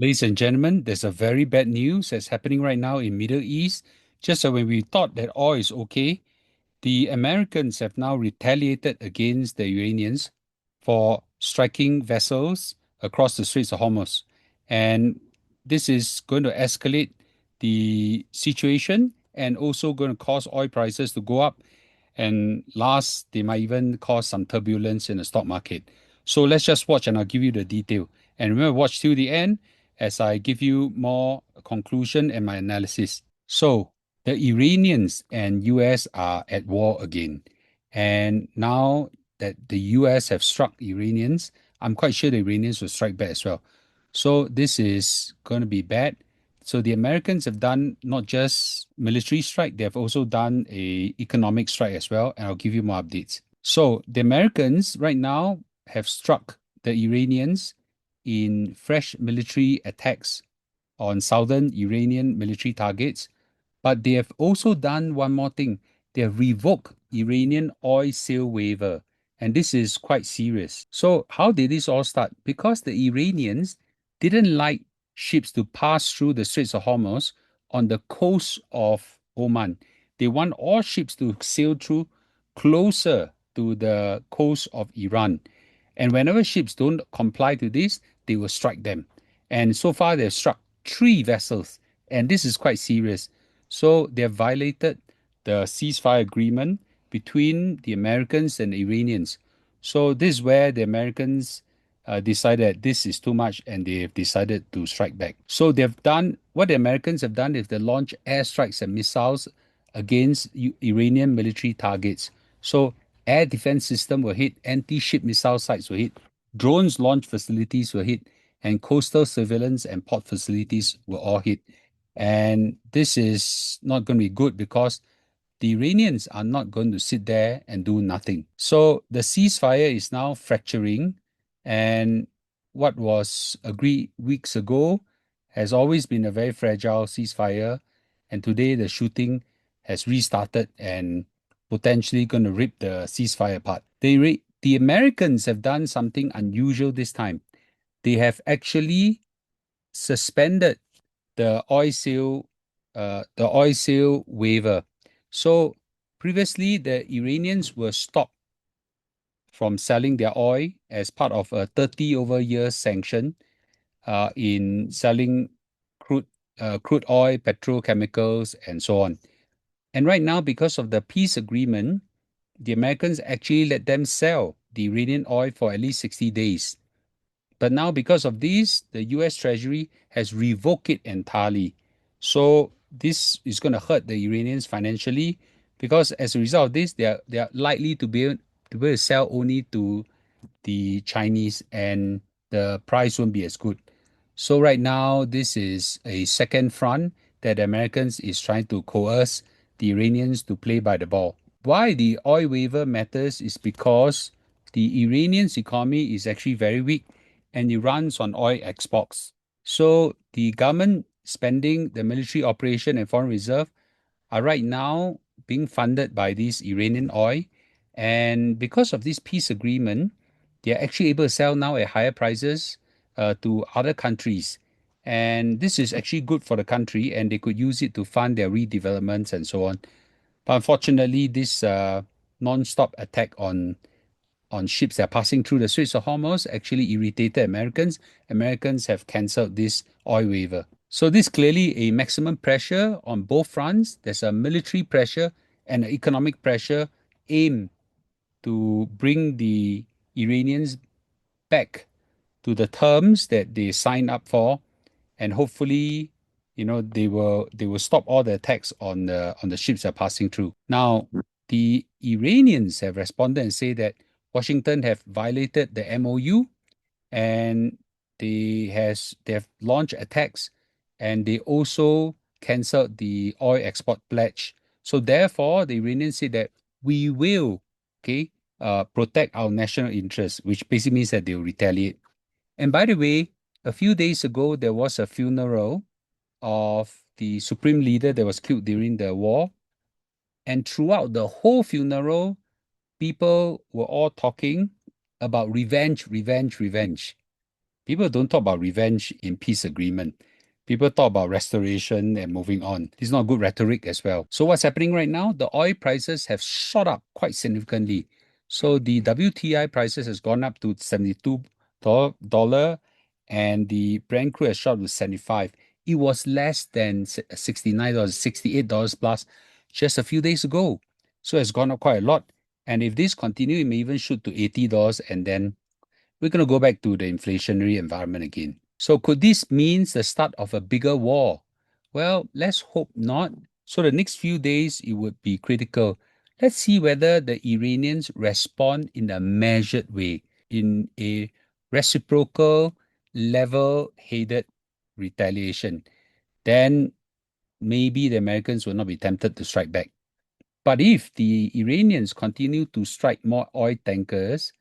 Ladies and gentlemen, there's a very bad news that's happening right now in Middle East. Just so when we thought that oil is okay, the Americans have now retaliated against the Iranians for striking vessels across the Straits of Hormuz. And this is going to escalate the situation and also going to cause oil prices to go up. And last, they might even cause some turbulence in the stock market. So let's just watch and I'll give you the detail. And remember, watch till the end as I give you more conclusion and my analysis. So the Iranians and US are at war again. And now that the US have struck Iranians, I'm quite sure the Iranians will strike back as well. So this is going to be bad. So the Americans have done not just military strike, they have also done a economic strike as well, and I'll give you more updates. So the Americans right now have struck the Iranians in fresh military attacks on southern Iranian military targets, but they have also done one more thing. They have revoked Iranian oil sale waiver, and this is quite serious. So how did this all start? Because the Iranians didn't like ships to pass through the Straits of Hormuz on the coast of Oman. They want all ships to sail through closer to the coast of Iran. And whenever ships don't comply to this, they will strike them. And so far, they've struck three vessels, and this is quite serious. So they have violated the ceasefire agreement between the Americans and the Iranians. So this is where the Americans decided this is too much and they have decided to strike back. So they've done what the Americans have done is they launch airstrikes and missiles against Iranian military targets. So air defense system were hit, anti-ship missile sites were hit, drones launch facilities were hit, and coastal surveillance and port facilities were all hit. And this is not going to be good because the Iranians are not going to sit there and do nothing. So the ceasefire is now fracturing, and what was agreed weeks ago has always been a very fragile ceasefire. And today the shooting has restarted and potentially going to rip the ceasefire apart. The Americans have done something unusual this time. They have actually suspended the oil sale waiver. So previously, the Iranians were stopped from selling their oil as part of a 30 over year sanction in selling crude, crude oil, petrochemicals, and so on. And right now, because of the peace agreement, the Americans actually let them sell the Iranian oil for at least 60 days. But now, because of this, the US Treasury has revoked it entirely. So this is going to hurt the Iranians financially because as a result of this, they are likely to be able to sell only to the Chinese and the price won't be as good. So right now, this is a second front that the Americans is trying to coerce the Iranians to play by the ball. Why the oil waiver matters is because the Iranian's economy is actually very weak and it runs on oil exports. So the government spending, the military operation and foreign reserve are right now being funded by this Iranian oil. And because of this peace agreement, they are actually able to sell now at higher prices to other countries. And this is actually good for the country, and they could use it to fund their redevelopments and so on. But unfortunately, this non-stop attack on ships that are passing through the Straits of Hormuz actually irritated Americans. Americans have cancelled this oil waiver. So this is clearly a maximum pressure on both fronts. There's a military pressure and an economic pressure aimed to bring the Iranians back to the terms that they signed up for, and hopefully, they will stop all the attacks on the ships that are passing through. Now, the Iranians have responded and say that Washington have violated the MOU and they have launched attacks and they also cancelled the oil export pledge. So therefore, the Iranians say that we will, okay, protect our national interests, which basically means that they will retaliate. And by the way, a few days ago, there was a funeral of the supreme leader that was killed during the war. And throughout the whole funeral, people were all talking about revenge, revenge, revenge. People don't talk about revenge in peace agreement. People talk about restoration and moving on. It's not good rhetoric as well. So what's happening right now? The oil prices have shot up quite significantly. So the WTI prices has gone up to $72 and the Brent crude has shot to 75. It was less than $69, $68 plus just a few days ago. So it's gone up quite a lot. And if this continue, it may even shoot to $80 and then we're going to go back to the inflationary environment again. So could this mean the start of a bigger war? Well, let's hope not. So the next few days, it would be critical. Let's see whether the Iranians respond in a measured way, in a reciprocal, level-headed retaliation. Then maybe the Americans will not be tempted to strike back. But if the Iranians continue to strike more oil tankers,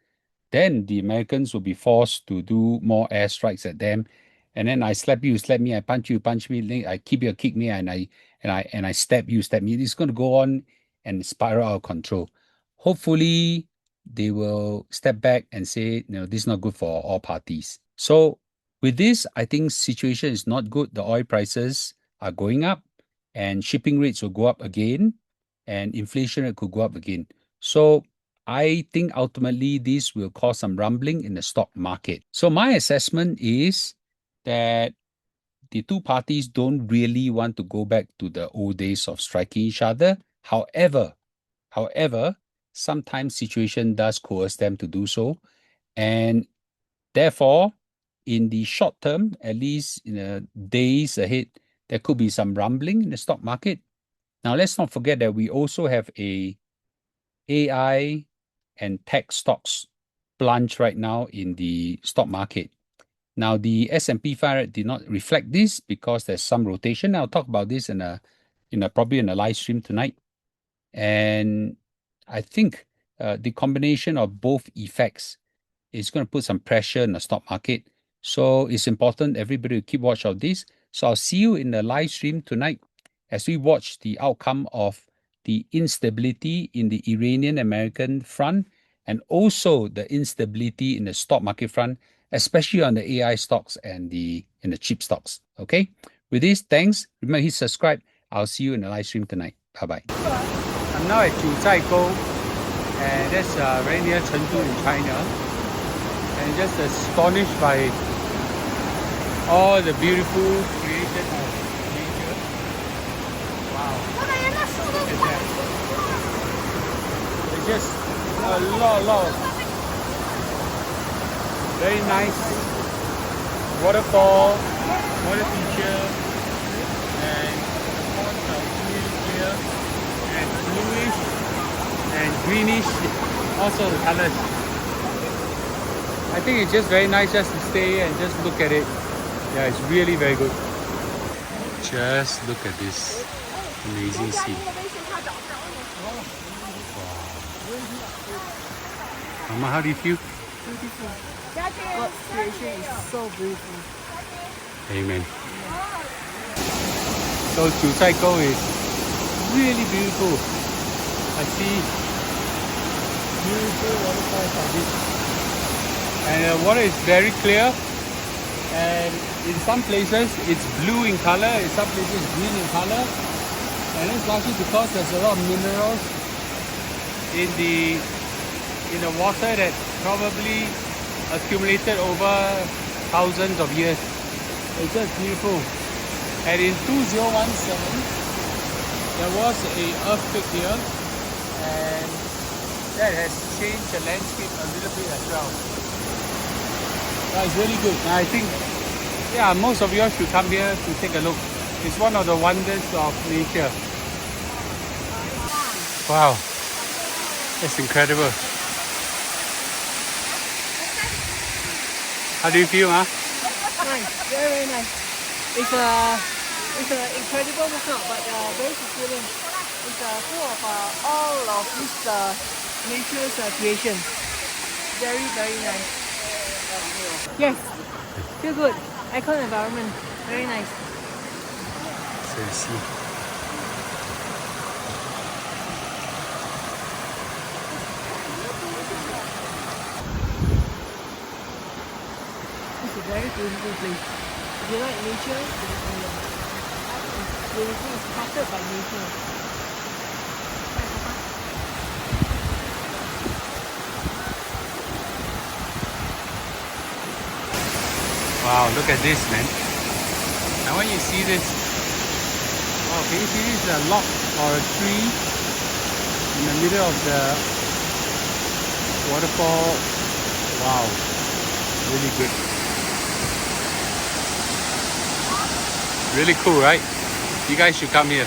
then the Americans will be forced to do more airstrikes at them. And then I slap you, slap me, I punch you, punch me, I kick me, and I stab you, stab me. It's going to go on and spiral out of control. Hopefully, they will step back and say, this is not good for all parties. So with this, I think situation is not good. The oil prices are going up, and shipping rates will go up again, and inflation rate could go up again. So I think ultimately this will cause some rumbling in the stock market. So my assessment is that the two parties don't really want to go back to the old days of striking each other. However, sometimes situation does coerce them to do so. And therefore, in the short term, at least in the days ahead, there could be some rumbling in the stock market. Now, let's not forget that we also have a AI and tech stocks plunge right now in the stock market. Now, the S&P 500 did not reflect this because there's some rotation. I'll talk about this probably in a live stream tonight. And I think the combination of both effects is going to put some pressure in the stock market. So it's important everybody to keep watch of this. So I'll see you in the live stream tonight as we watch the outcome of the instability in the Iranian-American front and also the instability in the stock market front, especially on the AI stocks and the chip stocks. Okay. With this, thanks. Remember, hit subscribe. I'll see you in the live stream tonight. Bye-bye. I'm now at Jiuzhaigou, and that's very near Chengdu in China. And just astonished by all the beautiful creation of nature. Wow. Look at that. It's just a lot of very nice waterfall, water feature, and ponds are really clear and bluish and greenish, all sorts of colors. I think it's just very nice just to stay and just look at it. Yeah, it's really very good. Just look at this amazing scene. Wow. Mama, how do you feel? Beautiful. God's creation is so beautiful. Amen. So Jiuzhaigou is really beautiful. I see beautiful waterfalls like this. And the water is very clear. And in some places it's blue in color, in some places it's green in color. And it's largely because there's a lot of minerals in the water that probably accumulated over thousands of years. It's just beautiful. And in 2017, there was an earthquake here, and that has changed the landscape a little bit as well. It's really good. And I think, most of you should come here to take a look. It's one of the wonders of nature. Wow, that's incredible. How do you feel, huh? Nice, very, very nice. It's an incredible workout, but very fulfilling. It's full of all of this nature's creation. Very, very nice. Yes, feel good. Icon environment, very nice. So you see. It's a very beautiful place. If you like nature, it's beautiful. It's crafted by nature. Wow, look at this, man. Now when you see this, oh, can you see this log or a tree in the middle of the waterfall? Wow, really good. Really cool, right? You guys should come here.